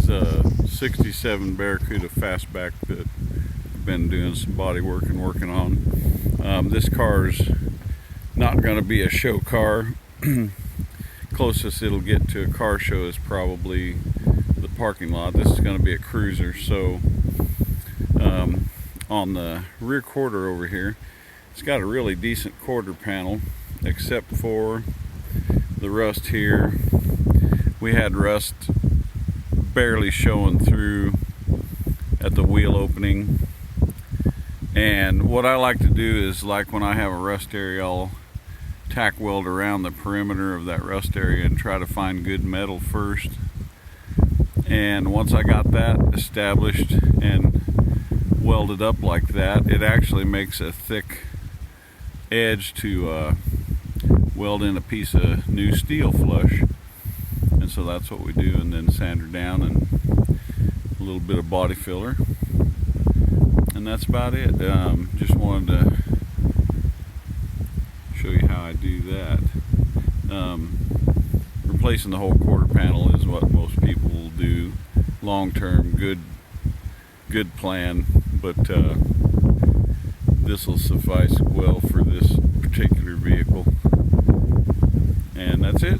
a 67 Barracuda fastback that I've been doing some body work and working on. This car's not going to be a show car. Closest it'll get to a car show is probably the parking lot. This is going to be a cruiser. So on the rear quarter over here, it's got a really decent quarter panel, except for the rust here. We had rust barely showing through at the wheel opening. And what I like to do is, like when I have a rust area, I'll tack weld around the perimeter of that rust area and try to find good metal first. And once I got that established and welded up like that, it actually makes a thick edge to weld in a piece of new steel flush. And so that's what we do, and then sand her down and a little bit of body filler, and that's about it. Just wanted to show you how I do that. Replacing the whole quarter panel is what most people will do. Long term, good plan, but this will suffice well for this particular vehicle. And that's it.